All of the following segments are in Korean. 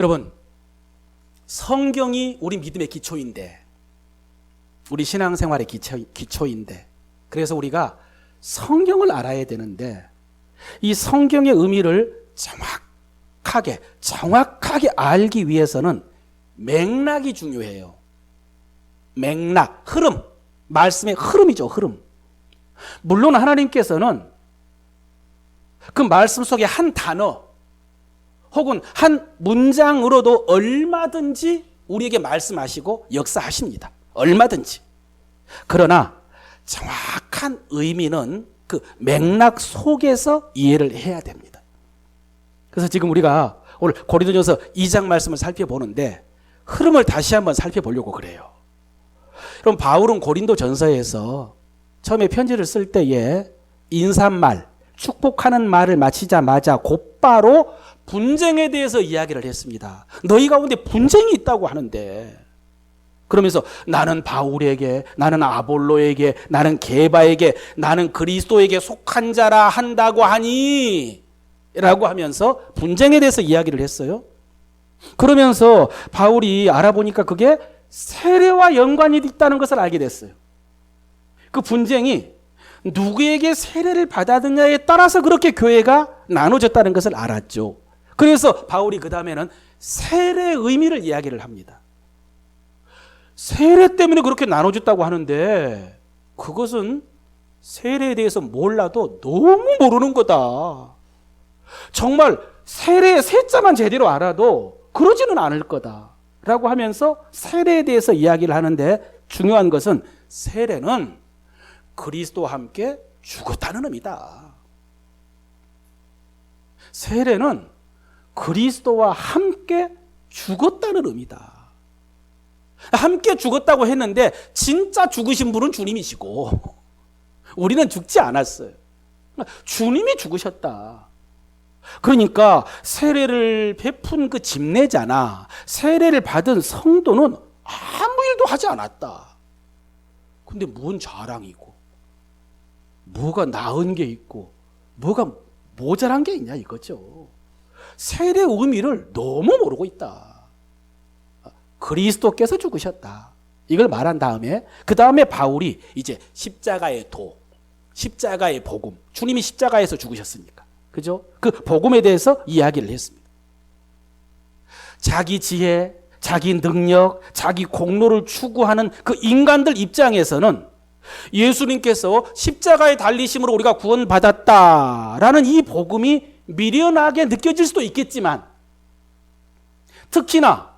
여러분, 성경이 우리 믿음의 기초인데, 우리 신앙생활의 기초인데, 그래서 우리가 성경을 알아야 되는데, 이 성경의 의미를 정확하게 알기 위해서는 맥락이 중요해요. 맥락, 흐름, 말씀의 흐름이죠, 흐름. 물론 하나님께서는 그 말씀 속에 한 단어 혹은 한 문장으로도 얼마든지 우리에게 말씀하시고 역사하십니다. 얼마든지. 그러나 정확한 의미는 그 맥락 속에서 이해를 해야 됩니다. 그래서 지금 우리가 오늘 고린도전서 2장 말씀을 살펴보는데 흐름을 다시 한번 살펴보려고 그래요. 그럼 바울은 고린도전서에서 처음에 편지를 쓸 때에 인사말, 축복하는 말을 마치자마자 곧바로 분쟁에 대해서 이야기를 했습니다. 너희 가운데 분쟁이 있다고 하는데, 그러면서 나는 바울에게, 나는 아볼로에게, 나는 게바에게, 나는 그리스도에게 속한 자라 한다고 하니 라고 하면서 분쟁에 대해서 이야기를 했어요. 그러면서 바울이 알아보니까 그게 세례와 연관이 있다는 것을 알게 됐어요. 그 분쟁이 누구에게 세례를 받았느냐에 따라서 그렇게 교회가 나눠졌다는 것을 알았죠. 그래서 바울이 그 다음에는 세례의 의미를 이야기를 합니다. 세례 때문에 그렇게 나눠졌다고 하는데 그것은 세례에 대해서 몰라도 너무 모르는 거다. 정말 세례의 세자만 제대로 알아도 그러지는 않을 거다 라고 하면서 세례에 대해서 이야기를 하는데, 중요한 것은 세례는 그리스도와 함께 죽었다는 의미다. 세례는 그리스도와 함께 죽었다는 의미다. 함께 죽었다고 했는데 진짜 죽으신 분은 주님이시고 우리는 죽지 않았어요. 주님이 죽으셨다. 그러니까 세례를 베푼 그 집례자나 세례를 받은 성도는 아무 일도 하지 않았다. 근데 뭔 자랑이고 뭐가 나은 게 있고 뭐가 모자란 게 있냐 이거죠. 세례의 의미를 너무 모르고 있다. 그리스도께서 죽으셨다. 이걸 말한 다음에 그 다음에 바울이 이제 십자가의 도, 십자가의 복음, 주님이 십자가에서 죽으셨으니까, 그죠? 그 복음에 대해서 이야기를 했습니다. 자기 지혜, 자기 능력, 자기 공로를 추구하는 그 인간들 입장에서는 예수님께서 십자가에 달리심으로 우리가 구원받았다라는 이 복음이 미련하게 느껴질 수도 있겠지만, 특히나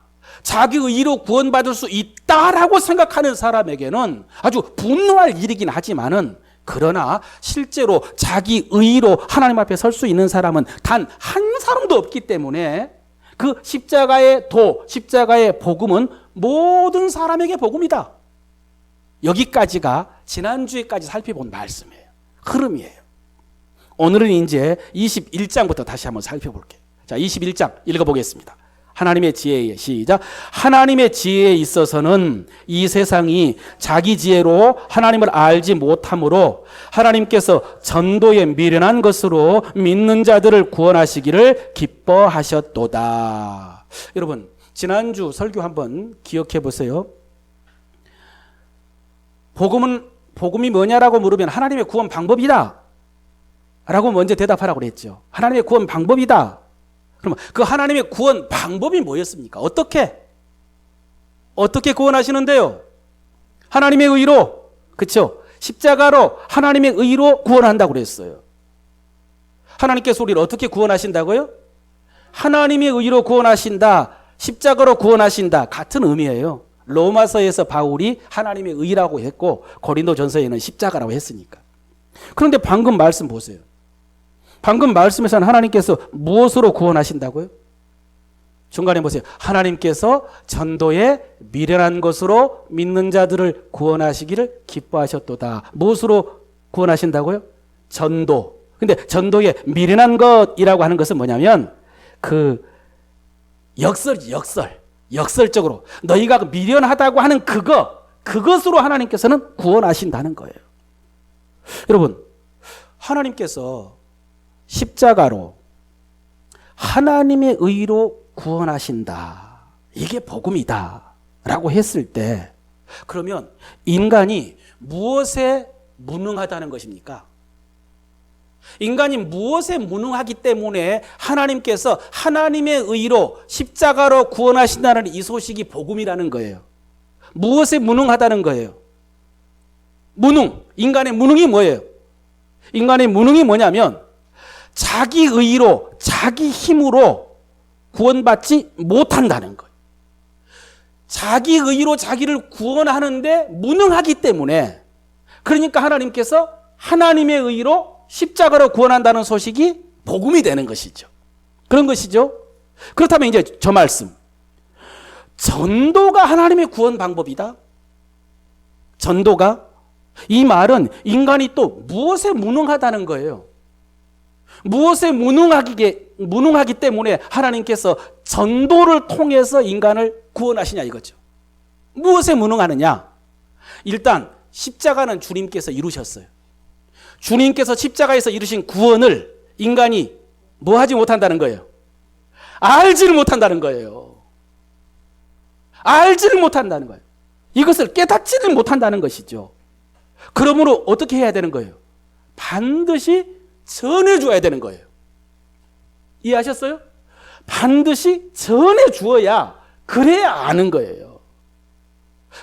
자기 의로 구원받을 수 있다라고 생각하는 사람에게는 아주 분노할 일이긴 하지만은, 그러나 실제로 자기 의로 하나님 앞에 설 수 있는 사람은 단 한 사람도 없기 때문에 그 십자가의 도, 십자가의 복음은 모든 사람에게 복음이다. 여기까지가 지난주에까지 살펴본 말씀이에요. 흐름이에요. 오늘은 이제 21장부터 다시 한번 살펴볼게요. 자, 21장 읽어보겠습니다. 하나님의 지혜에, 시작. 하나님의 지혜에 있어서는 이 세상이 자기 지혜로 하나님을 알지 못하므로 하나님께서 전도에 미련한 것으로 믿는 자들을 구원하시기를 기뻐하셨도다. 여러분, 지난주 설교 한번 기억해 보세요. 복음이 뭐냐라고 물으면 하나님의 구원 방법이다 라고 먼저 대답하라고 그랬죠. 하나님의 구원 방법이다. 그러면 그 하나님의 구원 방법이 뭐였습니까? 어떻게 구원하시는데요? 하나님의 의로, 그렇죠? 십자가로 하나님의 의로 구원한다고 그랬어요. 하나님께서 우리를 어떻게 구원하신다고요? 하나님의 의로 구원하신다, 십자가로 구원하신다, 같은 의미예요. 로마서에서 바울이 하나님의 의라고 했고 고린도전서에는 십자가라고 했으니까. 그런데 방금 말씀 보세요. 방금 말씀에서는 하나님께서 무엇으로 구원하신다고요? 중간에 보세요. 하나님께서 전도에 미련한 것으로 믿는 자들을 구원하시기를 기뻐하셨도다. 무엇으로 구원하신다고요? 전도. 근데 전도에 미련한 것이라고 하는 것은 뭐냐면 그 역설적으로 너희가 미련하다고 하는 그것으로 하나님께서는 구원하신다는 거예요. 여러분, 하나님께서 십자가로 하나님의 의로 구원하신다. 이게 복음이다. 라고 했을 때 그러면 인간이 무엇에 무능하다는 것입니까? 인간이 무엇에 무능하기 때문에 하나님께서 하나님의 의로 십자가로 구원하신다는 이 소식이 복음이라는 거예요. 무엇에 무능하다는 거예요? 무능. 인간의 무능이 뭐예요? 인간의 무능이 뭐냐면 자기 의로, 자기 힘으로 구원받지 못한다는 거예요. 자기 의로 자기를 구원하는데 무능하기 때문에, 그러니까 하나님께서 하나님의 의로 십자가로 구원한다는 소식이 복음이 되는 것이죠. 그런 것이죠. 그렇다면 이제 저 말씀, 전도가 하나님의 구원 방법이다. 전도가, 이 말은 인간이 또 무엇에 무능하다는 거예요. 무엇에 무능하기 때문에 하나님께서 전도를 통해서 인간을 구원하시냐 이거죠. 무엇에 무능하느냐? 일단 십자가는 주님께서 이루셨어요. 주님께서 십자가에서 이루신 구원을 인간이 뭐 하지 못한다는 거예요? 알지를 못한다는 거예요. 알지를 못한다는 거예요. 이것을 깨닫지를 못한다는 것이죠. 그러므로 어떻게 해야 되는 거예요? 반드시 전해줘야 되는 거예요. 이해하셨어요? 반드시 전해주어야, 그래야 아는 거예요.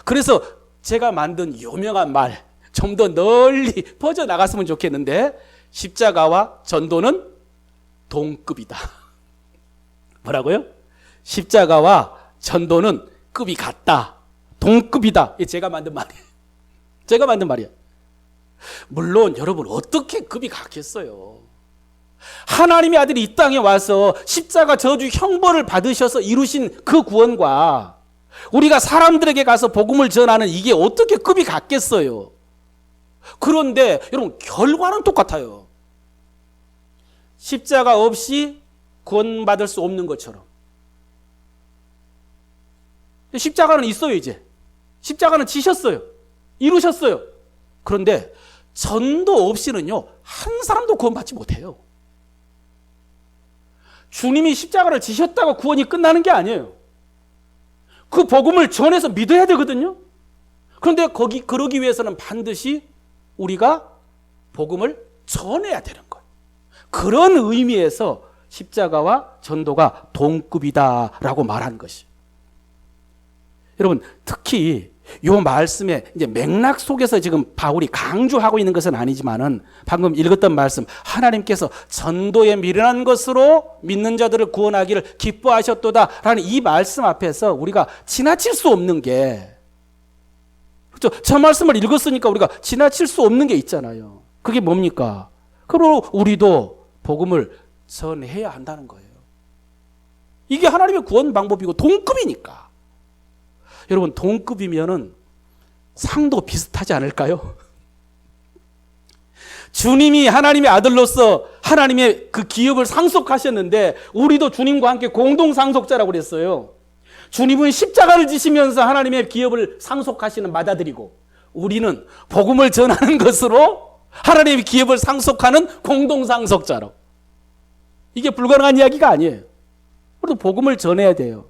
그래서 제가 만든 유명한 말, 좀 더 널리 퍼져나갔으면 좋겠는데, 십자가와 전도는 동급이다. 뭐라고요? 십자가와 전도는 급이 같다. 동급이다. 이게 제가 만든 말이에요. 제가 만든 말이에요. 물론 여러분 어떻게 급이 같겠어요. 하나님의 아들이 이 땅에 와서 십자가 저주 형벌을 받으셔서 이루신 그 구원과 우리가 사람들에게 가서 복음을 전하는 이게 어떻게 급이 같겠어요. 그런데 여러분 결과는 똑같아요. 십자가 없이 구원받을 수 없는 것처럼. 십자가는 있어요. 이제 십자가는 지셨어요. 이루셨어요. 그런데 전도 없이는요, 한 사람도 구원받지 못해요. 주님이 십자가를 지셨다고 구원이 끝나는 게 아니에요. 그 복음을 전해서 믿어야 되거든요. 그런데 그러기 위해서는 반드시 우리가 복음을 전해야 되는 거예요. 그런 의미에서 십자가와 전도가 동급이다라고 말한 것이. 여러분, 특히 이 말씀의 이제 맥락 속에서 지금 바울이 강조하고 있는 것은 아니지만은 방금 읽었던 말씀, 하나님께서 전도에 미련한 것으로 믿는 자들을 구원하기를 기뻐하셨도다라는 이 말씀 앞에서 우리가 지나칠 수 없는 게, 그렇죠? 저 말씀을 읽었으니까 우리가 지나칠 수 없는 게 있잖아요. 그게 뭡니까? 그러므로 우리도 복음을 전해야 한다는 거예요. 이게 하나님의 구원 방법이고 동급이니까. 여러분, 동급이면은 상도 비슷하지 않을까요? 주님이 하나님의 아들로서 하나님의 그 기업을 상속하셨는데 우리도 주님과 함께 공동 상속자라고 그랬어요. 주님은 십자가를 지시면서 하나님의 기업을 상속하시는 받아들이고, 우리는 복음을 전하는 것으로 하나님의 기업을 상속하는 공동 상속자로. 이게 불가능한 이야기가 아니에요. 우리도 복음을 전해야 돼요.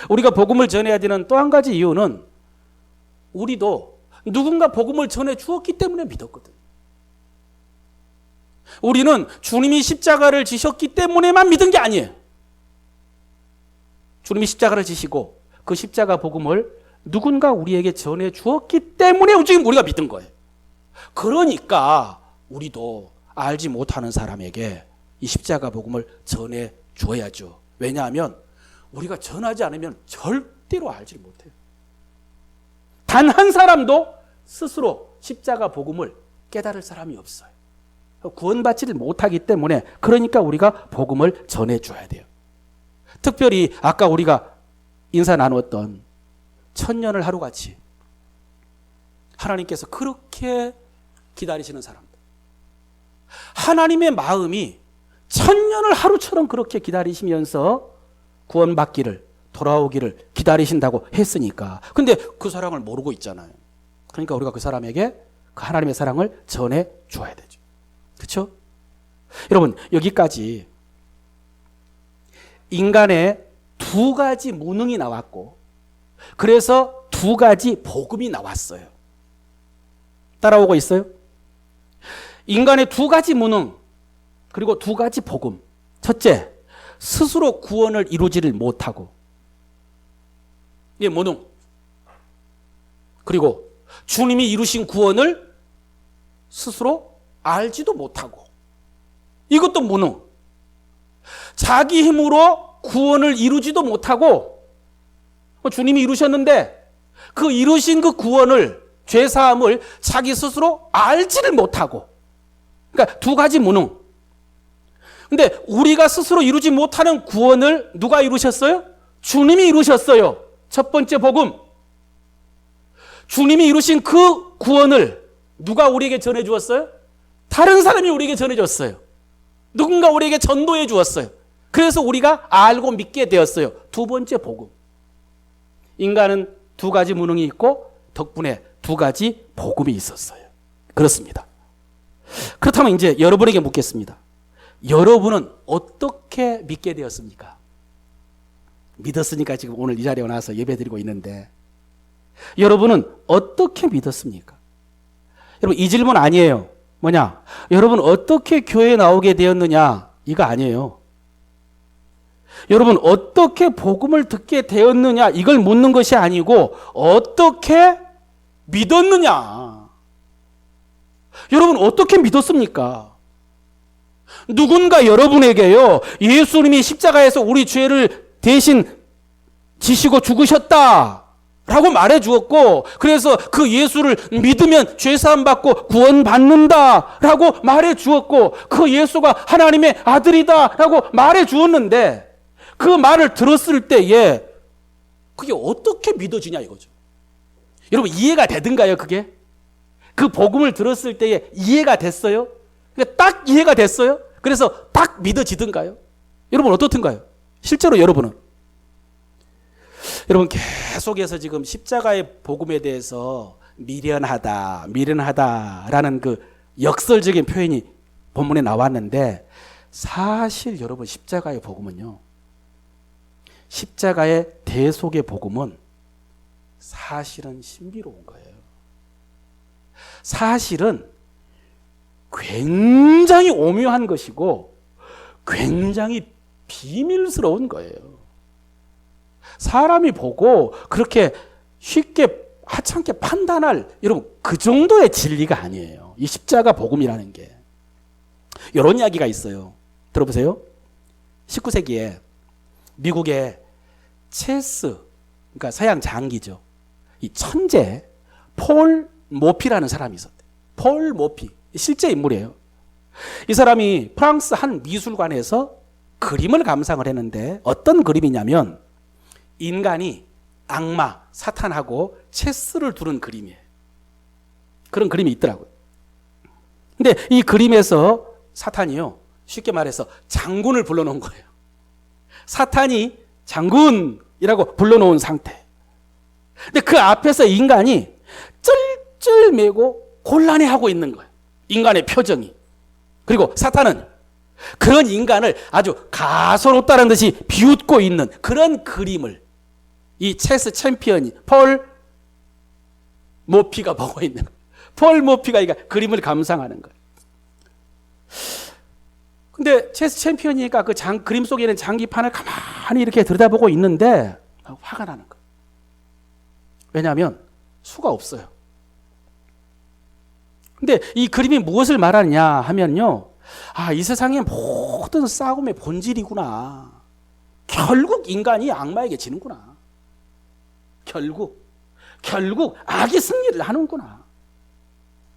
우리가 복음을 전해야 되는 또 한 가지 이유는 우리도 누군가 복음을 전해 주었기 때문에 믿었거든. 우리는 주님이 십자가를 지셨기 때문에만 믿은 게 아니에요. 주님이 십자가를 지시고 그 십자가 복음을 누군가 우리에게 전해 주었기 때문에 지금 우리가 믿은 거예요. 그러니까 우리도 알지 못하는 사람에게 이 십자가 복음을 전해 줘야죠. 왜냐하면 우리가 전하지 않으면 절대로 알지 못해요. 단 한 사람도 스스로 십자가 복음을 깨달을 사람이 없어요. 구원받지를 못하기 때문에, 그러니까 우리가 복음을 전해줘야 돼요. 특별히 아까 우리가 인사 나누었던 천년을 하루같이 하나님께서 그렇게 기다리시는 사람들, 하나님의 마음이 천년을 하루처럼 그렇게 기다리시면서 구원받기를, 돌아오기를 기다리신다고 했으니까. 근데 그 사랑을 모르고 있잖아요. 그러니까 우리가 그 사람에게 그 하나님의 사랑을 전해 줘야 되죠. 그렇죠? 여러분, 여기까지 인간의 두 가지 무능이 나왔고, 그래서 두 가지 복음이 나왔어요. 따라오고 있어요? 인간의 두 가지 무능, 그리고 두 가지 복음. 첫째, 스스로 구원을 이루지를 못하고, 이게 무능. 그리고 주님이 이루신 구원을 스스로 알지도 못하고, 이것도 무능. 자기 힘으로 구원을 이루지도 못하고, 주님이 이루셨는데 그 이루신 그 구원을, 죄사함을 자기 스스로 알지를 못하고, 그러니까 두 가지 무능. 근데 우리가 스스로 이루지 못하는 구원을 누가 이루셨어요? 주님이 이루셨어요. 첫 번째 복음. 주님이 이루신 그 구원을 누가 우리에게 전해 주었어요? 다른 사람이 우리에게 전해 줬어요. 누군가 우리에게 전도해 주었어요. 그래서 우리가 알고 믿게 되었어요. 두 번째 복음. 인간은 두 가지 무능이 있고 덕분에 두 가지 복음이 있었어요. 그렇습니다. 그렇다면 이제 여러분에게 묻겠습니다. 여러분은 어떻게 믿게 되었습니까? 믿었으니까 지금 오늘 이 자리에 나와서 예배드리고 있는데, 여러분은 어떻게 믿었습니까? 여러분, 이 질문 아니에요. 뭐냐? 여러분 어떻게 교회에 나오게 되었느냐? 이거 아니에요. 여러분 어떻게 복음을 듣게 되었느냐? 이걸 묻는 것이 아니고 어떻게 믿었느냐? 여러분 어떻게 믿었습니까? 누군가 여러분에게요, 예수님이 십자가에서 우리 죄를 대신 지시고 죽으셨다 라고 말해 주었고, 그래서 그 예수를 믿으면 죄사함 받고 구원 받는다 라고 말해 주었고, 그 예수가 하나님의 아들이다 라고 말해 주었는데, 그 말을 들었을 때에 그게 어떻게 믿어지냐 이거죠. 여러분 이해가 되든가요? 그게? 그 복음을 들었을 때에 이해가 됐어요? 딱 이해가 됐어요? 그래서 딱 믿어지든가요? 여러분 어떻든가요? 실제로 여러분은? 여러분 계속해서 지금 십자가의 복음에 대해서 미련하다라는 그 역설적인 표현이 본문에 나왔는데, 사실 여러분 십자가의 복음은요, 십자가의 대속의 복음은 사실은 신비로운 거예요. 사실은 굉장히 오묘한 것이고 굉장히 비밀스러운 거예요. 사람이 보고 그렇게 쉽게 하찮게 판단할, 여러분 그 정도의 진리가 아니에요. 이 십자가 복음이라는 게. 이런 이야기가 있어요. 들어보세요. 19세기에 미국의 체스, 그러니까 서양 장기죠, 이 천재 폴 모피라는 사람이 있었대요. 폴 모피, 실제 인물이에요. 이 사람이 프랑스 한 미술관에서 그림을 감상을 했는데, 어떤 그림이냐면 인간이 악마, 사탄하고 체스를 두는 그림이에요. 그런 그림이 있더라고요. 근데 이 그림에서 사탄이요, 쉽게 말해서 장군을 불러놓은 거예요. 사탄이 장군이라고 불러놓은 상태. 근데 그 앞에서 인간이 쩔쩔매고 곤란해하고 있는 거예요. 인간의 표정이. 그리고 사탄은 그런 인간을 아주 가소롭다는 듯이 비웃고 있는 그런 그림을 이 체스 챔피언이 폴 모피가 보고 있는 거예요. 폴 모피가 이 그림을 감상하는 거예요. 근데 체스 챔피언이니까 그 그림 속에 있는 장기판을 가만히 이렇게 들여다보고 있는데 화가 나는 거예요. 왜냐하면 수가 없어요. 근데 이 그림이 무엇을 말하느냐 하면요, 이 세상의 모든 싸움의 본질이구나. 결국 인간이 악마에게 지는구나. 결국 악이 승리를 하는구나.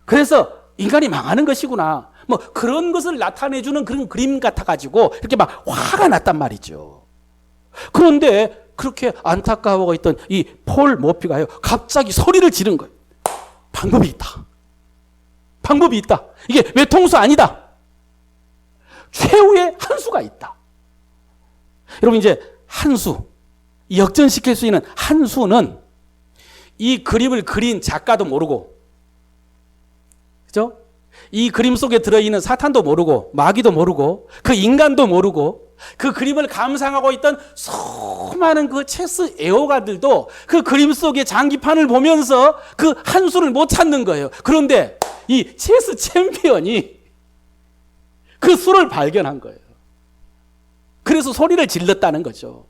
그래서 인간이 망하는 것이구나. 뭐 그런 것을 나타내주는 그런 그림 같아가지고 이렇게 막 화가 났단 말이죠. 그런데 그렇게 안타까워하고 있던 이 폴 모피가요, 갑자기 소리를 지른 거예요. 방법이 있다. 방법이 있다. 이게 외통수 아니다. 최후의 한 수가 있다. 여러분 이제 한 수, 역전시킬 수 있는 한 수는 이 그림을 그린 작가도 모르고, 그죠? 이 그림 속에 들어있는 사탄도 모르고, 마귀도 모르고, 그 인간도 모르고, 그 그림을 감상하고 있던 수많은 그 체스 애호가들도 그 그림 속의 장기판을 보면서 그 한 수를 못 찾는 거예요. 그런데 이 체스 챔피언이 그 수를 발견한 거예요. 그래서 소리를 질렀다는 거죠.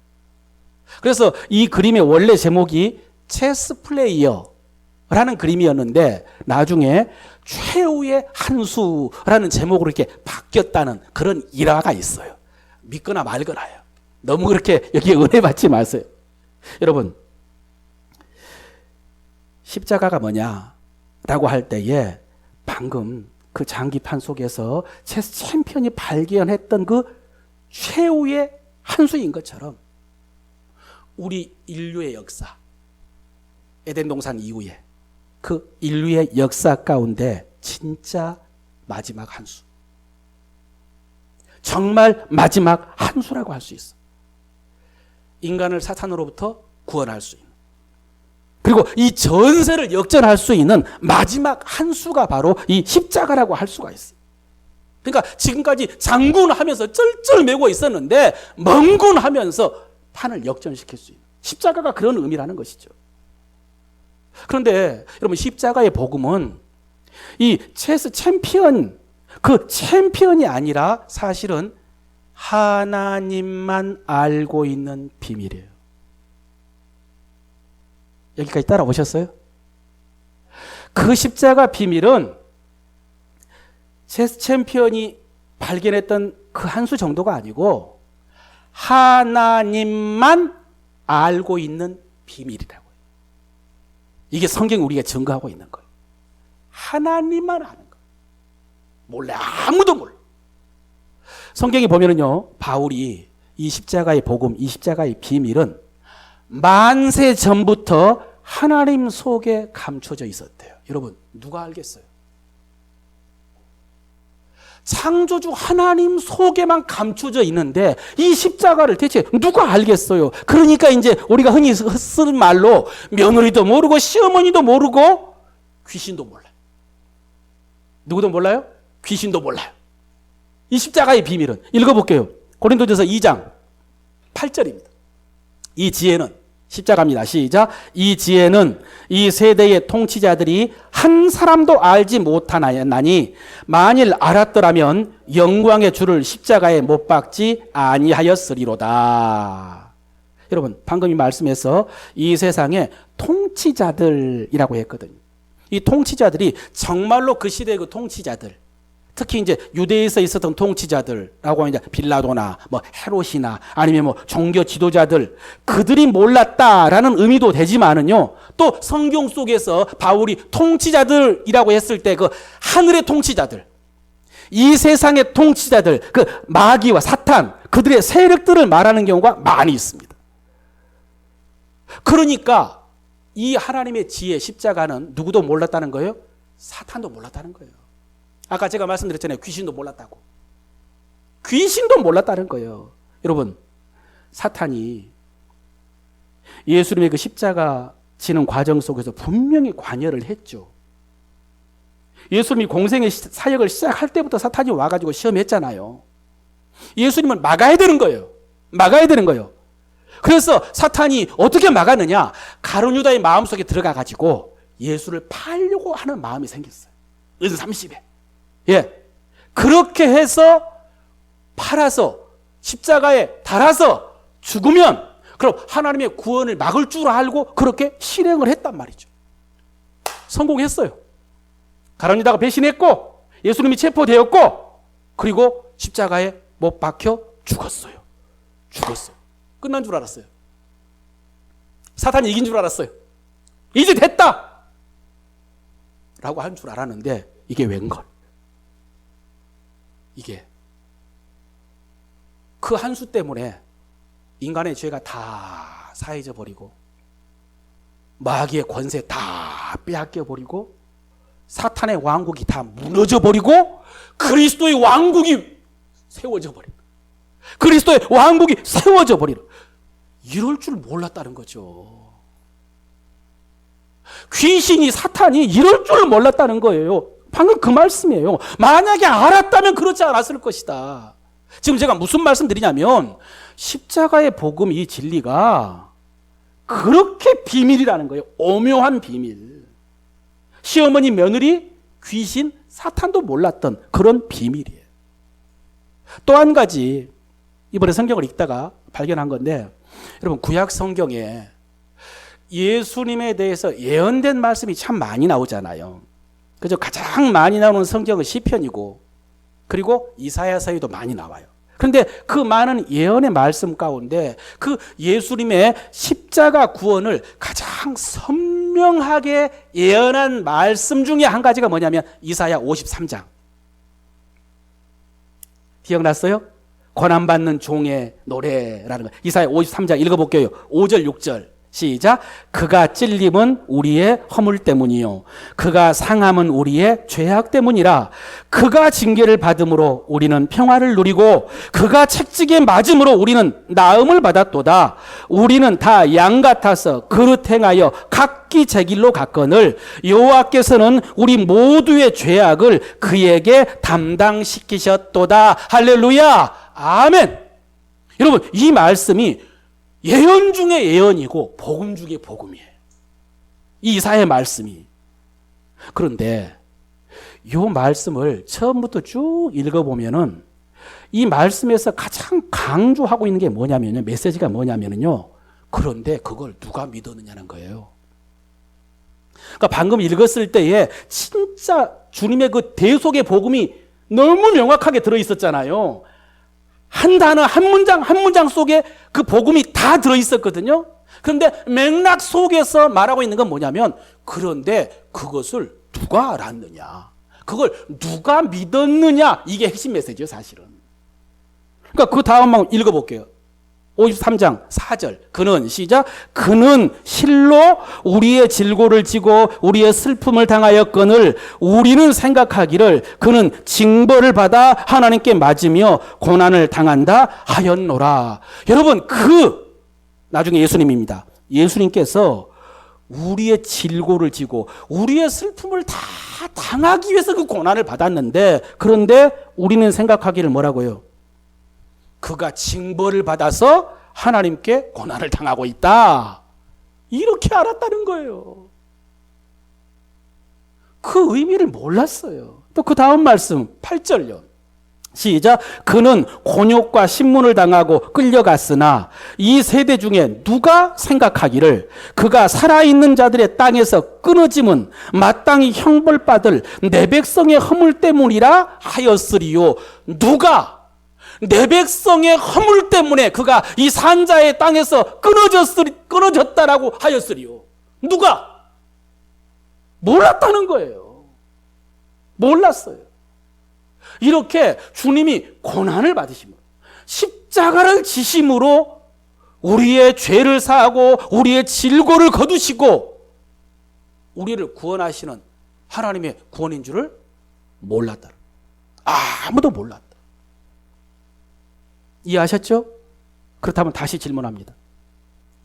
그래서 이 그림의 원래 제목이 체스 플레이어라는 그림이었는데 나중에 최후의 한 수라는 제목으로 이렇게 바뀌었다는 그런 일화가 있어요. 믿거나 말거나요. 너무 그렇게 여기에 은혜 받지 마세요. 여러분, 십자가가 뭐냐라고 할 때에 방금 그 장기판 속에서 체스 챔피언이 발견했던 그 최후의 한 수인 것처럼 우리 인류의 역사, 에덴 동산 이후에 그 인류의 역사 가운데 진짜 마지막 한 수, 정말 마지막 한 수라고 할 수 있어. 인간을 사탄으로부터 구원할 수 있는, 그리고 이 전세를 역전할 수 있는 마지막 한 수가 바로 이 십자가라고 할 수가 있어요. 그러니까 지금까지 장군하면서 쩔쩔매고 있었는데 멍군하면서 판을 역전시킬 수 있는 십자가가 그런 의미라는 것이죠. 그런데 여러분, 십자가의 복음은 이 체스 챔피언, 그 챔피언이 아니라 사실은 하나님만 알고 있는 비밀이에요. 여기까지 따라오셨어요? 그 십자가 비밀은 체스 챔피언이 발견했던 그 한 수 정도가 아니고 하나님만 알고 있는 비밀이라고요. 이게 성경이 우리가 증거하고 있는 거예요. 하나님만 아는 거예요. 몰래 아무도 몰라. 성경에 보면은요, 바울이 이 십자가의 복음, 이 십자가의 비밀은 만세 전부터 하나님 속에 감춰져 있었대요. 여러분, 누가 알겠어요? 창조주 하나님 속에만 감춰져 있는데 이 십자가를 대체 누가 알겠어요? 그러니까 이제 우리가 흔히 쓰는 말로 며느리도 모르고 시어머니도 모르고 귀신도 몰라요. 누구도 몰라요? 귀신도 몰라요. 이 십자가의 비밀은, 읽어볼게요. 고린도전서 2장 8절입니다. 이 지혜는, 십자가입니다. 시작. 이 지혜는 이 세대의 통치자들이 한 사람도 알지 못하나니 만일 알았더라면 영광의 주를 십자가에 못 박지 아니하였으리로다. 여러분, 방금 이 말씀에서 이 세상의 통치자들이라고 했거든요. 이 통치자들이 정말로 그 시대의 그 통치자들, 특히 이제 유대에서 있었던 통치자들라고 하면 이제 빌라도나 뭐 헤롯이나 아니면 뭐 종교 지도자들, 그들이 몰랐다라는 의미도 되지만은요, 또 성경 속에서 바울이 통치자들이라고 했을 때 그 하늘의 통치자들, 이 세상의 통치자들, 그 마귀와 사탄, 그들의 세력들을 말하는 경우가 많이 있습니다. 그러니까 이 하나님의 지혜, 십자가는 누구도 몰랐다는 거예요? 사탄도 몰랐다는 거예요. 아까 제가 말씀드렸잖아요. 귀신도 몰랐다고. 귀신도 몰랐다는 거예요. 여러분, 사탄이 예수님의 그 십자가 지는 과정 속에서 분명히 관여를 했죠. 예수님이 공생의 사역을 시작할 때부터 사탄이 와가지고 시험했잖아요. 예수님을 막아야 되는 거예요. 막아야 되는 거예요. 그래서 사탄이 어떻게 막았느냐? 가룟 유다의 마음속에 들어가가지고 예수를 팔려고 하는 마음이 생겼어요. 은 30에. 예. 그렇게 해서 팔아서 십자가에 달아서 죽으면 그럼 하나님의 구원을 막을 줄 알고 그렇게 실행을 했단 말이죠. 성공했어요. 가룟 유다가 배신했고 예수님이 체포되었고 그리고 십자가에 못 박혀 죽었어요. 죽었어요. 끝난 줄 알았어요. 사탄이 이긴 줄 알았어요. 이제 됐다! 라고 한 줄 알았는데 이게 웬걸? 이게 그 한 수 때문에 인간의 죄가 다 사해져 버리고 마귀의 권세 다 빼앗겨 버리고 사탄의 왕국이 다 무너져 버리고 그리스도의 왕국이 세워져 버린, 그리스도의 왕국이 세워져 버리는, 이럴 줄 몰랐다는 거죠. 귀신이, 사탄이 이럴 줄 몰랐다는 거예요. 방금 그 말씀이에요. 만약에 알았다면 그렇지 않았을 것이다. 지금 제가 무슨 말씀 드리냐면 십자가의 복음 이 진리가 그렇게 비밀이라는 거예요. 오묘한 비밀. 시어머니, 며느리, 귀신, 사탄도 몰랐던 그런 비밀이에요. 또 한 가지 이번에 성경을 읽다가 발견한 건데 여러분 구약 성경에 예수님에 대해서 예언된 말씀이 참 많이 나오잖아요. 그죠? 가장 많이 나오는 성경은 시편이고 그리고 이사야서에도 많이 나와요. 그런데 그 많은 예언의 말씀 가운데 그 예수님의 십자가 구원을 가장 선명하게 예언한 말씀 중에 한 가지가 뭐냐면 이사야 53장. 기억났어요? 고난받는 종의 노래라는 거. 이사야 53장 읽어볼게요. 5절 6절. 시작. 그가 찔림은 우리의 허물 때문이요 그가 상함은 우리의 죄악 때문이라. 그가 징계를 받음으로 우리는 평화를 누리고 그가 책찍에 맞음으로 우리는 나음을 받았도다. 우리는 다 양 같아서 그릇 행하여 각기 제 길로 갔거늘 여호와께서는 우리 모두의 죄악을 그에게 담당시키셨도다. 할렐루야. 아멘. 여러분 이 말씀이 예언 중에 예언이고 복음 중에 복음이에요. 이 이사야의 말씀이. 그런데 이 말씀을 처음부터 쭉 읽어보면은 이 말씀에서 가장 강조하고 있는 게 뭐냐면요. 메시지가 뭐냐면요. 그런데 그걸 누가 믿었느냐는 거예요. 그러니까 방금 읽었을 때에 진짜 주님의 그 대속의 복음이 너무 명확하게 들어있었잖아요. 한 단어, 한 문장 속에 그 복음이 다 들어있었거든요. 그런데 맥락 속에서 말하고 있는 건 뭐냐면 그런데 그것을 누가 알았느냐, 그걸 누가 믿었느냐, 이게 핵심 메시지예요 사실은. 그러니까 그 다음만 읽어볼게요. 53장 4절. 그는 시작. 그는 실로 우리의 질고를 지고 우리의 슬픔을 당하였거늘 우리는 생각하기를 그는 징벌을 받아 하나님께 맞으며 고난을 당한다 하였노라. 여러분 나중에 예수님입니다. 예수님께서 우리의 질고를 지고 우리의 슬픔을 다 당하기 위해서 그 고난을 받았는데 그런데 우리는 생각하기를 뭐라고요? 그가 징벌을 받아서 하나님께 고난을 당하고 있다. 이렇게 알았다는 거예요. 그 의미를 몰랐어요. 또 그 다음 말씀 8절요. 시작. 그는 곤욕과 신문을 당하고 끌려갔으나 이 세대 중에 누가 생각하기를 그가 살아있는 자들의 땅에서 끊어짐은 마땅히 형벌받을 내 백성의 허물 때문이라 하였으리요. 누가? 내 백성의 허물 때문에 그가 이 산자의 땅에서 끊어졌다라고 하였으리요. 누가? 몰랐다는 거예요. 몰랐어요. 이렇게 주님이 고난을 받으심으로 십자가를 지심으로 우리의 죄를 사하고 우리의 질고를 거두시고 우리를 구원하시는 하나님의 구원인 줄을 몰랐다. 아무도 몰랐다. 이해하셨죠? 그렇다면 다시 질문합니다.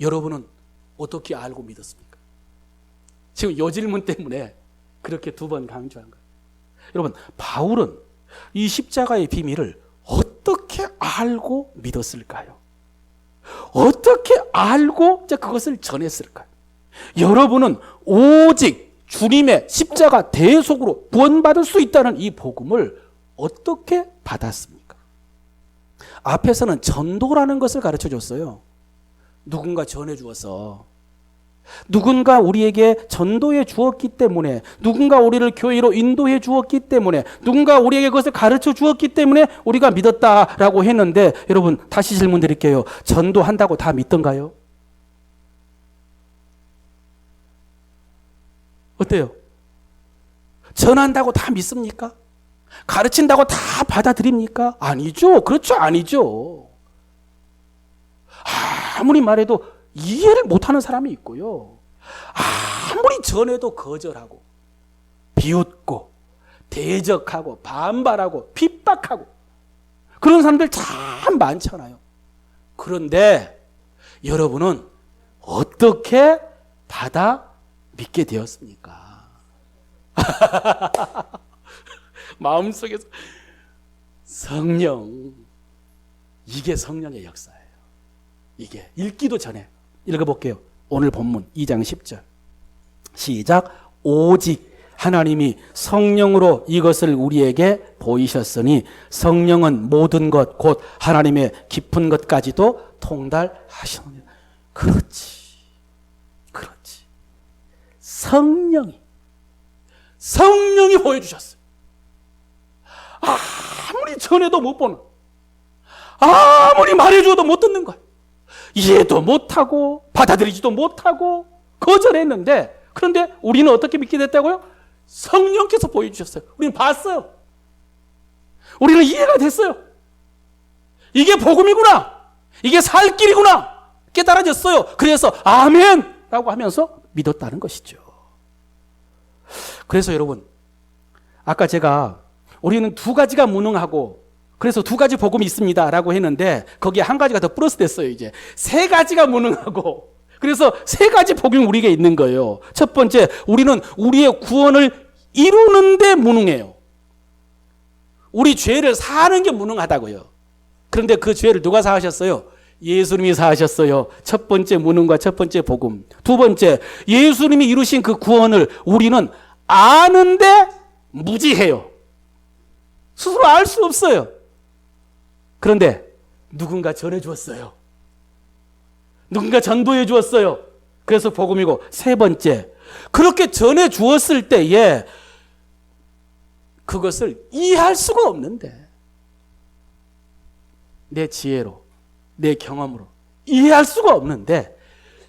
여러분은 어떻게 알고 믿었습니까? 지금 이 질문 때문에 그렇게 두 번 강조한 거예요. 여러분, 바울은 이 십자가의 비밀을 어떻게 알고 믿었을까요? 어떻게 알고 이제 그것을 전했을까요? 여러분은 오직 주님의 십자가 대속으로 구원받을 수 있다는 이 복음을 어떻게 받았습니까? 앞에서는 전도라는 것을 가르쳐 줬어요. 누군가 전해 주어서, 누군가 우리에게 전도해 주었기 때문에, 누군가 우리를 교회로 인도해 주었기 때문에, 누군가 우리에게 그것을 가르쳐 주었기 때문에 우리가 믿었다라고 했는데, 여러분 다시 질문 드릴게요. 전도한다고 다 믿던가요? 어때요? 전한다고 다 믿습니까? 가르친다고 다 받아들입니까? 아니죠. 그렇죠. 아니죠. 아무리 말해도 이해를 못하는 사람이 있고요. 아무리 전해도 거절하고 비웃고 대적하고 반발하고 핍박하고 그런 사람들 참 많잖아요. 그런데 여러분은 어떻게 받아 믿게 되었습니까? 마음속에서 성령 이게 성령의 역사예요. 이게 읽기도 전에 읽어볼게요. 오늘 본문 2장 10절 시작. 오직 하나님이 성령으로 이것을 우리에게 보이셨으니 성령은 모든 것 곧 하나님의 깊은 것까지도 통달하시느니라. 그렇지. 성령이 보여주셨어요. 아무리 전해도 못 보는, 아무리 말해줘도 못 듣는 거예요. 이해도 못하고 받아들이지도 못하고 거절했는데, 그런데 우리는 어떻게 믿게 됐다고요? 성령께서 보여주셨어요. 우리는 봤어요. 우리는 이해가 됐어요. 이게 복음이구나, 이게 살 길이구나 깨달아졌어요. 그래서 아멘 라고 하면서 믿었다는 것이죠. 그래서 여러분, 아까 제가 우리는 두 가지가 무능하고 그래서 두 가지 복음이 있습니다 라고 했는데, 거기에 한 가지가 더 플러스 됐어요. 이제 세 가지가 무능하고 그래서 세 가지 복음이 우리에게 있는 거예요. 첫 번째, 우리는 우리의 구원을 이루는데 무능해요. 우리 죄를 사하는 게 무능하다고요. 그런데 그 죄를 누가 사하셨어요? 예수님이 사하셨어요. 첫 번째 무능과 첫 번째 복음. 두 번째, 예수님이 이루신 그 구원을 우리는 아는데 무지해요. 스스로 알 수 없어요. 그런데 누군가 전해주었어요. 누군가 전도해 주었어요. 그래서 복음이고, 세 번째, 그렇게 전해 주었을 때에 그것을 이해할 수가 없는데 내 지혜로, 내 경험으로 이해할 수가 없는데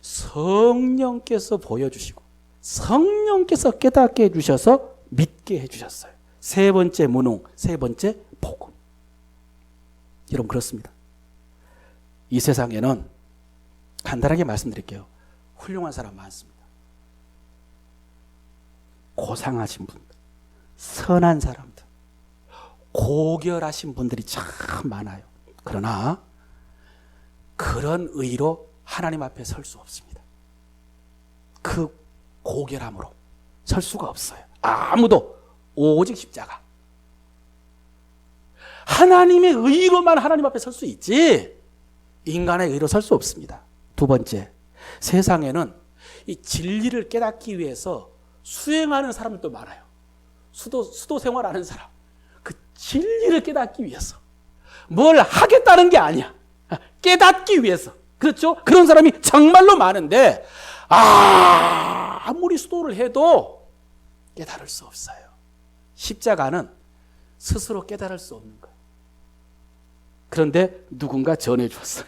성령께서 보여주시고 성령께서 깨닫게 해주셔서 믿게 해주셨어요. 세 번째 무능, 세 번째 복음. 여러분, 그렇습니다. 이 세상에는 간단하게 말씀드릴게요. 훌륭한 사람 많습니다. 고상하신 분들, 선한 사람들, 고결하신 분들이 참 많아요. 그러나 그런 의로 하나님 앞에 설 수 없습니다. 그 고결함으로 설 수가 없어요. 아무도. 오직 십자가. 하나님의 의로만 하나님 앞에 설 수 있지 인간의 의로 설 수 없습니다. 두 번째, 세상에는 이 진리를 깨닫기 위해서 수행하는 사람들도 많아요. 수도 생활하는 사람. 그 진리를 깨닫기 위해서. 뭘 하겠다는 게 아니야. 깨닫기 위해서. 그렇죠? 그런 사람이 정말로 많은데, 아무리 수도를 해도 깨달을 수 없어요. 십자가는 스스로 깨달을 수 없는 거예요. 그런데 누군가 전해줬어요.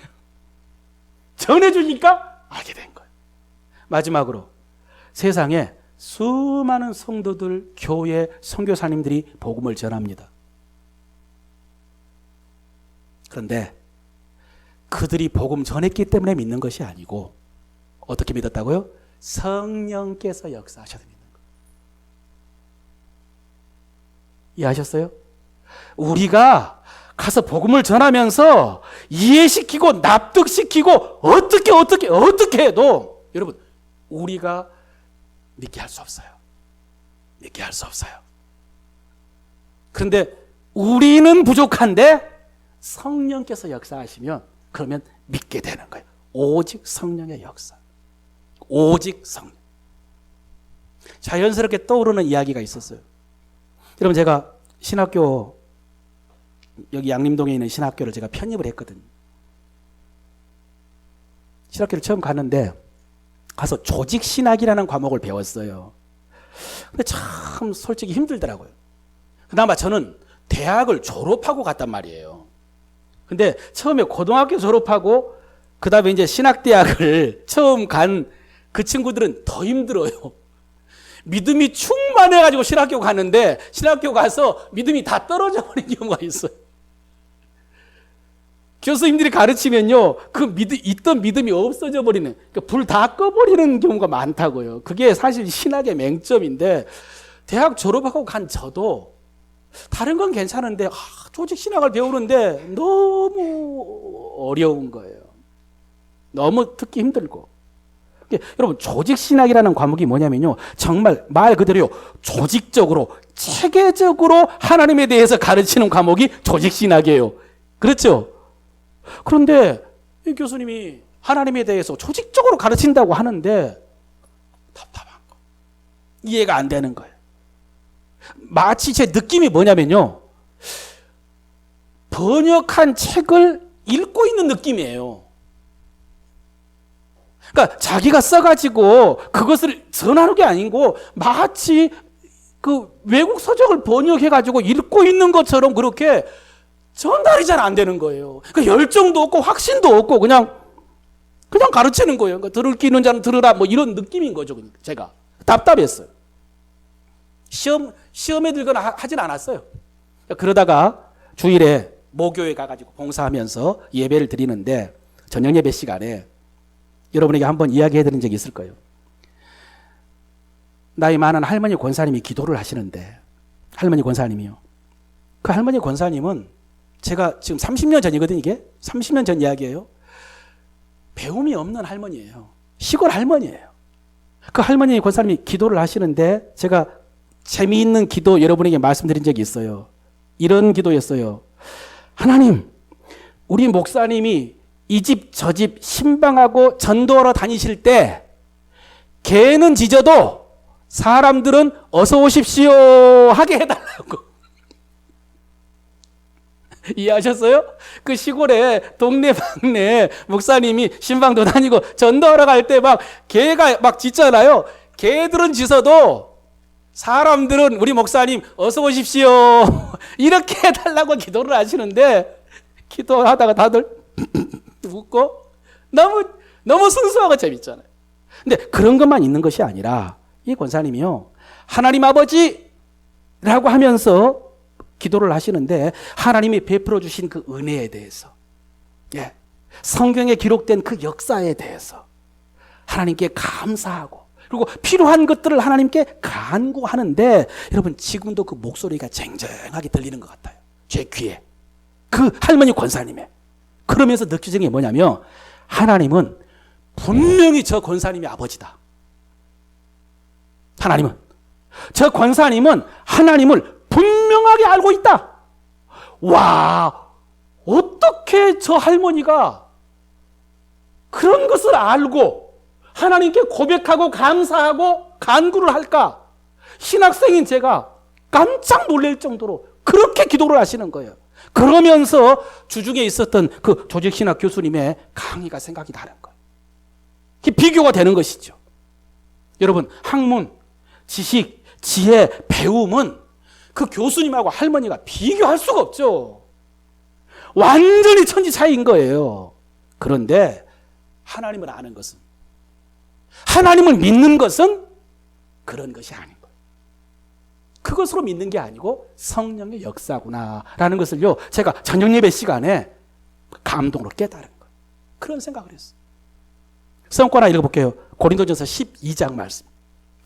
전해주니까 알게 된 거예요. 마지막으로, 세상에 수많은 성도들, 교회, 선교사님들이 복음을 전합니다. 그런데 그들이 복음 전했기 때문에 믿는 것이 아니고 어떻게 믿었다고요? 성령께서 역사하셔서 믿는 거예요. 이해하셨어요? 우리가 가서 복음을 전하면서 이해시키고 납득시키고 어떻게 해도 여러분, 우리가 믿게 할 수 없어요. 믿게 할 수 없어요. 그런데 우리는 부족한데 성령께서 역사하시면 그러면 믿게 되는 거예요. 오직 성령의 역사. 오직 성령. 자연스럽게 떠오르는 이야기가 있었어요. 여러분, 제가 신학교, 여기 양림동에 있는 신학교를 제가 편입을 했거든요. 신학교를 처음 갔는데 가서 조직신학이라는 과목을 배웠어요. 근데 참 솔직히 힘들더라고요. 그나마 저는 대학을 졸업하고 갔단 말이에요. 근데 처음에 고등학교 졸업하고 그 다음에 이제 신학대학을 처음 간 그 친구들은 더 힘들어요. 믿음이 충만해가지고 신학교 가는데 신학교 가서 믿음이 다 떨어져 버린 경우가 있어요. 교수님들이 가르치면요, 있던 믿음이 없어져 버리는, 그러니까 불 다 꺼버리는 경우가 많다고요. 그게 사실 신학의 맹점인데, 대학 졸업하고 간 저도 다른 건 괜찮은데 조직 신학을 배우는데 너무 어려운 거예요. 너무 듣기 힘들고. 여러분, 조직 신학이라는 과목이 뭐냐면요, 정말 말 그대로 조직적으로 체계적으로 하나님에 대해서 가르치는 과목이 조직 신학이에요. 그렇죠? 그런데 이 교수님이 하나님에 대해서 조직적으로 가르친다고 하는데 답답한 거. 이해가 안 되는 거예요. 마치 제 느낌이 뭐냐면요. 번역한 책을 읽고 있는 느낌이에요. 그러니까 자기가 써가지고 그것을 전하는 게 아니고 마치 그 외국 서적을 번역해가지고 읽고 있는 것처럼 그렇게 전달이 잘 안 되는 거예요. 그러니까 열정도 없고 확신도 없고 그냥 가르치는 거예요. 그러니까 들을 기 있는 자는 들으라 뭐 이런 느낌인 거죠. 제가 답답했어요. 시험에 들거나 하진 않았어요. 그러다가 주일에 모교에 가가지고 봉사하면서 예배를 드리는데 저녁 예배 시간에 여러분에게 한번 이야기해드린 적이 있을 거예요. 나이 많은 할머니 권사님이 기도를 하시는데 할머니 권사님이요. 그 할머니 권사님은 제가 지금 30년 전이거든요. 이게 30년 전 이야기예요. 배움이 없는 할머니예요. 시골 할머니예요. 그 할머니 권사님이 기도를 하시는데 제가 재미있는 기도 여러분에게 말씀드린 적이 있어요. 이런 기도였어요. 하나님, 우리 목사님이 이 집 저 집 신방하고 전도하러 다니실 때 개는 짖어도 사람들은 어서 오십시오 하게 해달라고. 이해하셨어요? 그 시골에 동네방네 목사님이 신방도 다니고 전도하러 갈 때 막 개가 막 짖잖아요. 개들은 짖어도 사람들은 우리 목사님 어서 오십시오 이렇게 해달라고 기도를 하시는데 기도하다가 다들 웃고 너무 순수하고 재밌잖아요. 근데 그런 것만 있는 것이 아니라 이 권사님이요. 하나님 아버지라고 하면서 기도를 하시는데 하나님이 베풀어 주신 그 은혜에 대해서, 예, 성경에 기록된 그 역사에 대해서 하나님께 감사하고 그리고 필요한 것들을 하나님께 간구하는데 여러분 지금도 그 목소리가 쟁쟁하게 들리는 것 같아요. 제 귀에. 그 할머니 권사님의. 그러면서 느껴지는 게 뭐냐면 하나님은 분명히 저 권사님이 아버지다. 하나님은. 저 권사님은 하나님을 분명하게 알고 있다. 와, 어떻게 저 할머니가 그런 것을 알고 하나님께 고백하고 감사하고 간구를 할까? 신학생인 제가 깜짝 놀랄 정도로 그렇게 기도를 하시는 거예요. 그러면서 주중에 있었던 그 조직신학 교수님의 강의가 생각이 나는 거예요. 비교가 되는 것이죠. 여러분, 학문, 지식, 지혜, 배움은 그 교수님하고 할머니가 비교할 수가 없죠. 완전히 천지 차이인 거예요. 그런데 하나님을 아는 것은, 하나님을 믿는 것은 그런 것이 아닌 거예요. 그것으로 믿는 게 아니고 성령의 역사구나라는 것을요, 제가 저녁 예배 시간에 감동으로 깨달은 거예요. 그런 생각을 했어요. 성과 하나 읽어볼게요. 고린도전서 12장 말씀.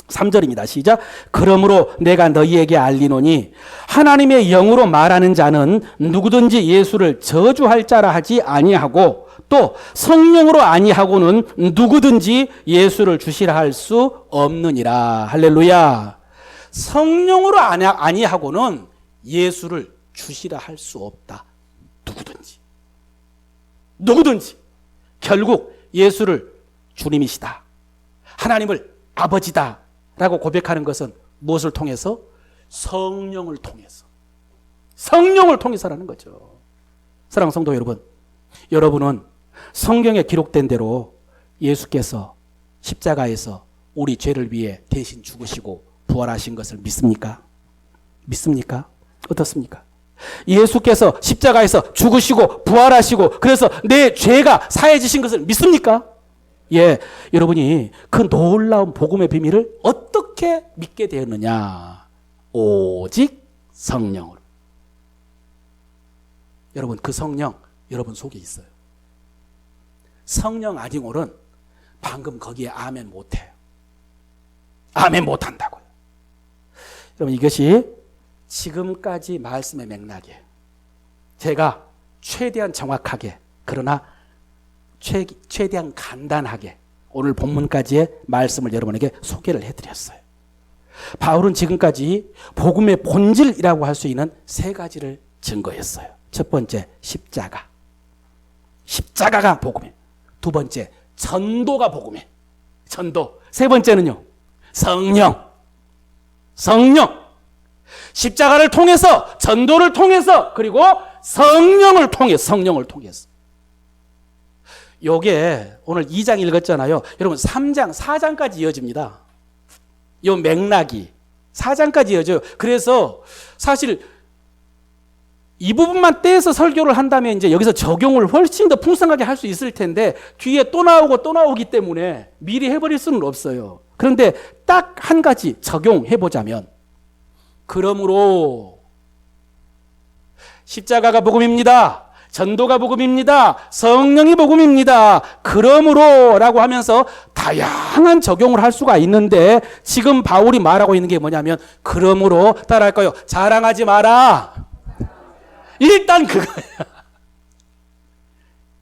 3절입니다. 시작. 그러므로 내가 너희에게 알리노니 하나님의 영으로 말하는 자는 누구든지 예수를 저주할 자라 하지 아니하고 또 성령으로 아니하고는 누구든지 예수를 주시라 할 수 없느니라. 할렐루야. 성령으로 아니하고는 예수를 주시라 할 수 없다. 누구든지 결국 예수를 주님이시다, 하나님을 아버지다 라고 고백하는 것은 무엇을 통해서? 성령을 통해서. 성령을 통해서라는 거죠. 사랑하는 성도 여러분, 여러분은 성경에 기록된 대로 예수께서 십자가에서 우리 죄를 위해 대신 죽으시고 부활하신 것을 믿습니까? 믿습니까? 어떻습니까? 예수께서 십자가에서 죽으시고 부활하시고 그래서 내 죄가 사해지신 것을 믿습니까? 예, 여러분이 그 놀라운 복음의 비밀을 어떻게 믿게 되었느냐? 오직 성령으로. 여러분, 그 성령 여러분 속에 있어요. 성령 아니고는 방금 거기에 아멘 못해요. 아멘 못한다고요. 여러분, 이것이 지금까지 말씀의 맥락이에요. 제가 최대한 정확하게, 그러나 최대한 간단하게 오늘 본문까지의 말씀을 여러분에게 소개를 해드렸어요. 바울은 지금까지 복음의 본질이라고 할 수 있는 세 가지를 증거했어요. 첫 번째, 십자가. 십자가가 복음이에요. 두 번째, 전도가 복음이에요. 전도. 세 번째는요, 성령. 십자가를 통해서, 전도를 통해서, 그리고 성령을 통해서. 요게 오늘 2장 읽었잖아요. 여러분 3장, 4장까지 이어집니다. 요 맥락이 4장까지 이어져요. 그래서 사실 이 부분만 떼서 설교를 한다면 이제 여기서 적용을 훨씬 더 풍성하게 할 수 있을 텐데 뒤에 또 나오기 때문에 미리 해버릴 수는 없어요. 그런데 딱 한 가지 적용해보자면, 그러므로 십자가가 복음입니다. 전도가 복음입니다. 성령이 복음입니다. 그러므로 라고 하면서 다양한 적용을 할 수가 있는데, 지금 바울이 말하고 있는 게 뭐냐면, 그러므로 따라할까요? 자랑하지 마라. 일단 그거야.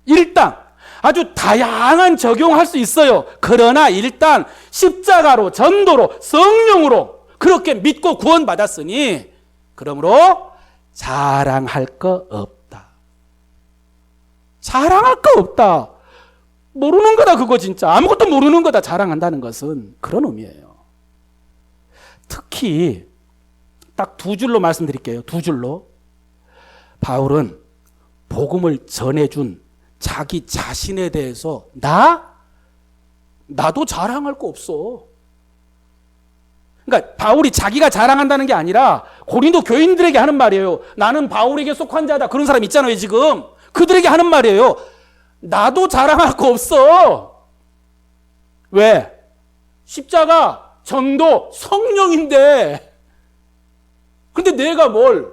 일단 아주 다양한 적용할 수 있어요. 그러나 일단 십자가로, 전도로, 성령으로 그렇게 믿고 구원받았으니 그러므로 자랑할 거 없다. 자랑할 거 없다. 모르는 거다 그거 진짜. 아무것도 모르는 거다 자랑한다는 것은 그런 의미예요. 특히 딱 두 줄로 말씀드릴게요. 두 줄로. 바울은 복음을 전해준 자기 자신에 대해서 나도 자랑할 거 없어. 그러니까 바울이 자기가 자랑한다는 게 아니라 고린도 교인들에게 하는 말이에요. 나는 바울에게 속한 자다. 그런 사람 있잖아요 지금. 그들에게 하는 말이에요. 나도 자랑할 거 없어. 왜? 십자가, 전도, 성령인데. 근데 내가 뭘?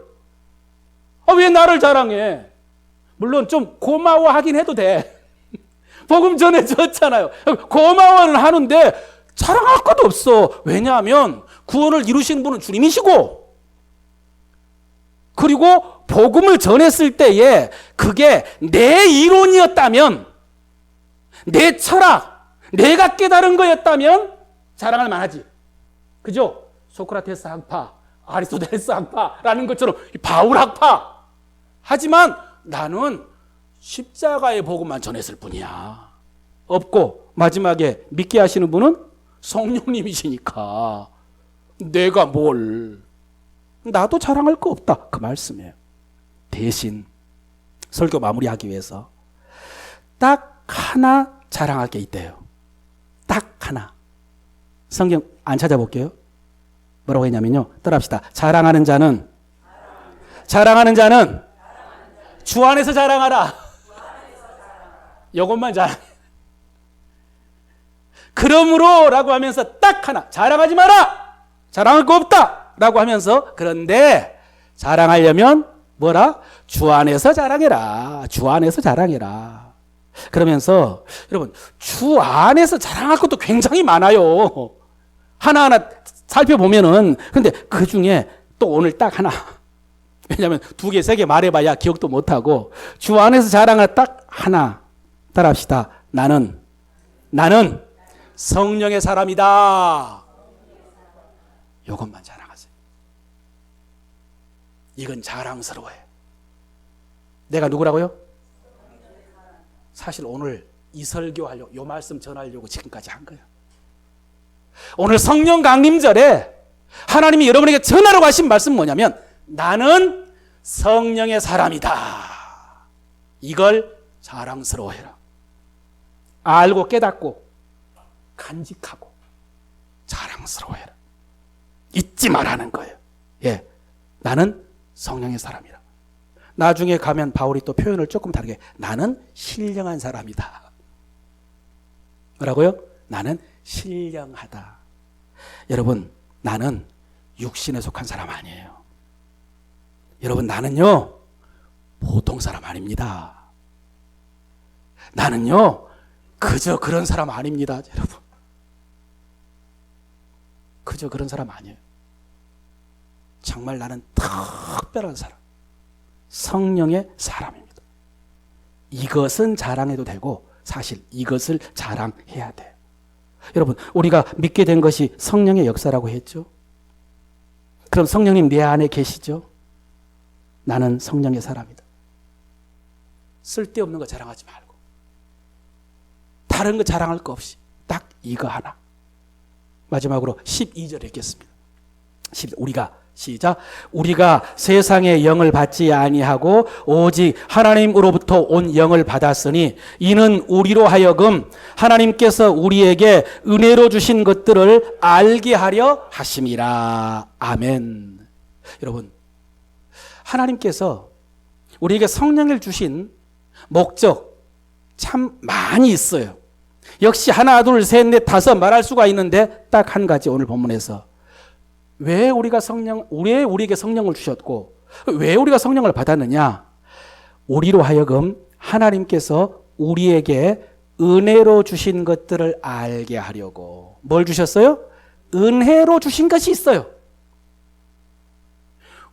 왜 나를 자랑해? 물론 좀 고마워하긴 해도 돼. 복음 전해줬잖아요. 고마워는 하는데 자랑할 것도 없어. 왜냐하면 구원을 이루신 분은 주님이시고, 그리고 복음을 전했을 때에 그게 내 이론이었다면, 내 철학, 내가 깨달은 거였다면 자랑할 만하지. 그죠? 소크라테스 학파, 아리스토텔레스 학파라는 것처럼 바울 학파. 하지만 나는 십자가의 복음만 전했을 뿐이야. 없고 마지막에 믿게 하시는 분은 성령님이시니까 내가 뭘, 나도 자랑할 거 없다 그 말씀이에요. 대신 설교 마무리하기 위해서 딱 하나 자랑할 게 있대요. 딱 하나. 성경 안 찾아볼게요. 뭐라고 했냐면요, 따라합시다. 자랑하는 자는 주 안에서 자랑하라. 이것만 자랑. 그러므로 라고 하면서 딱 하나, 자랑하지 마라. 자랑할 거 없다 라고 하면서, 그런데 자랑하려면 뭐라? 주 안에서 자랑해라. 주 안에서 자랑해라. 그러면서 여러분, 주 안에서 자랑할 것도 굉장히 많아요. 하나하나 살펴보면은. 근데 그 중에 또 오늘 딱 하나, 왜냐하면 두 개, 세 개 말해봐야 기억도 못하고, 주 안에서 자랑할 딱 하나. 따라합시다. 나는 성령의 사람이다. 이것만 자랑하세요. 이건 자랑스러워요. 내가 누구라고요? 사실 오늘 이 설교하려고, 이 말씀 전하려고 지금까지 한 거예요. 오늘 성령 강림절에 하나님이 여러분에게 전하라고 하신 말씀 뭐냐면, 나는 성령의 사람이다. 이걸 자랑스러워해라. 알고 깨닫고 간직하고 자랑스러워해라. 잊지 말라는 거예요. 예, 나는 성령의 사람이라. 나중에 가면 바울이 또 표현을 조금 다르게, 나는 신령한 사람이다. 뭐라고요? 나는 신령하다. 여러분, 나는 육신에 속한 사람 아니에요. 여러분, 나는요 보통 사람 아닙니다. 나는요 그저 그런 사람 아닙니다. 여러분, 그저 그런 사람 아니에요. 정말 나는 특별한 사람, 성령의 사람입니다. 이것은 자랑해도 되고 사실 이것을 자랑해야 돼요. 여러분, 우리가 믿게 된 것이 성령의 역사라고 했죠. 그럼 성령님 내 안에 계시죠? 나는 성령의 사람이다. 쓸데없는 거 자랑하지 말고 다른 거 자랑할 거 없이 딱 이거 하나. 마지막으로 12절 읽겠습니다. 우리가 시작. 우리가 세상의 영을 받지 아니하고 오직 하나님으로부터 온 영을 받았으니 이는 우리로 하여금 하나님께서 우리에게 은혜로 주신 것들을 알게 하려 하심이라. 아멘. 여러분, 하나님께서 우리에게 성령을 주신 목적 참 많이 있어요. 역시 하나, 둘, 셋, 넷, 다섯 말할 수가 있는데 딱 한 가지 오늘 본문에서 왜 우리에게 성령을 주셨고 왜 우리가 성령을 받았느냐? 우리로 하여금 하나님께서 우리에게 은혜로 주신 것들을 알게 하려고. 뭘 주셨어요? 은혜로 주신 것이 있어요.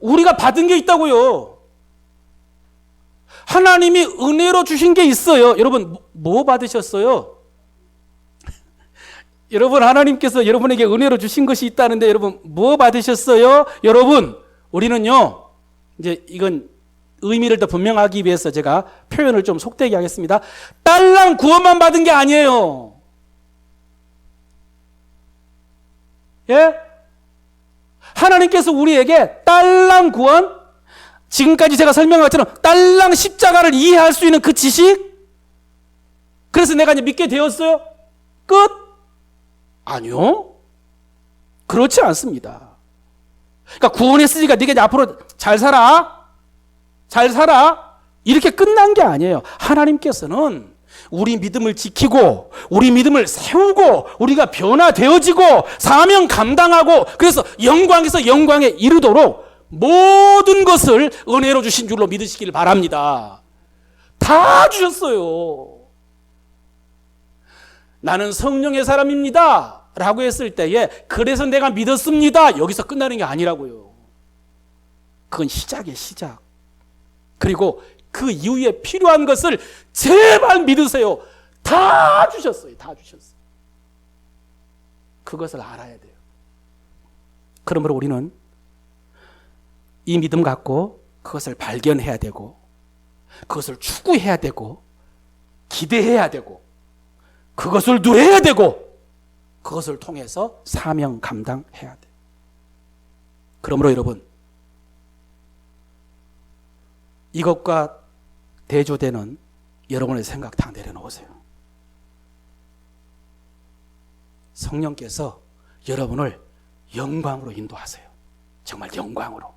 우리가 받은 게 있다고요. 하나님이 은혜로 주신 게 있어요. 여러분, 뭐 받으셨어요? 여러분, 하나님께서 여러분에게 은혜로 주신 것이 있다는데 여러분 뭐 받으셨어요? 여러분, 우리는요, 이제 이건 의미를 더 분명하기 위해서 제가 표현을 좀 속되게 하겠습니다. 딸랑 구원만 받은 게 아니에요. 예? 하나님께서 우리에게 딸랑 구원, 지금까지 제가 설명한 것처럼 딸랑 십자가를 이해할 수 있는 그 지식, 그래서 내가 이제 믿게 되었어요? 끝? 아니요. 그렇지 않습니다. 그러니까 구원했으니까 네가 이제 앞으로 잘 살아. 잘 살아. 이렇게 끝난 게 아니에요. 하나님께서는 우리 믿음을 지키고 우리 믿음을 세우고 우리가 변화되어지고 사명 감당하고 그래서 영광에서 영광에 이르도록 모든 것을 은혜로 주신 줄로 믿으시길 바랍니다. 다 주셨어요. 나는 성령의 사람입니다 라고 했을 때에 그래서 내가 믿었습니다 여기서 끝나는 게 아니라고요. 그건 시작이에요. 시작. 그리고 그 이후에 필요한 것을 제발 믿으세요. 다 주셨어요. 다 주셨어요. 그것을 알아야 돼요. 그러므로 우리는 이 믿음 갖고 그것을 발견해야 되고 그것을 추구해야 되고 기대해야 되고 그것을 누려야 되고 그것을 통해서 사명 감당해야 돼. 그러므로 여러분, 이것과 대조되는 여러분의 생각 다 내려놓으세요. 성령께서 여러분을 영광으로 인도하세요. 정말 영광으로.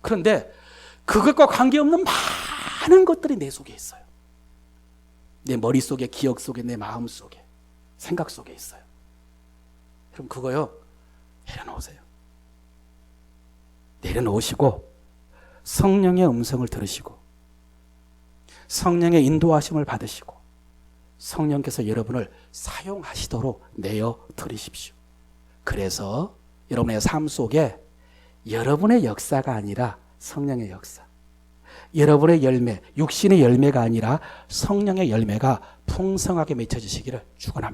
그런데 그것과 관계없는 많은 것들이 내 속에 있어요. 내 머릿속에, 기억 속에, 내 마음 속에, 생각 속에 있어요. 그럼 그거요, 내려놓으세요. 내려놓으시고 성령의 음성을 들으시고 성령의 인도하심을 받으시고 성령께서 여러분을 사용하시도록 내어 드리십시오. 그래서 여러분의 삶 속에 여러분의 역사가 아니라 성령의 역사, 여러분의 열매, 육신의 열매가 아니라 성령의 열매가 풍성하게 맺혀지시기를 축원합니다.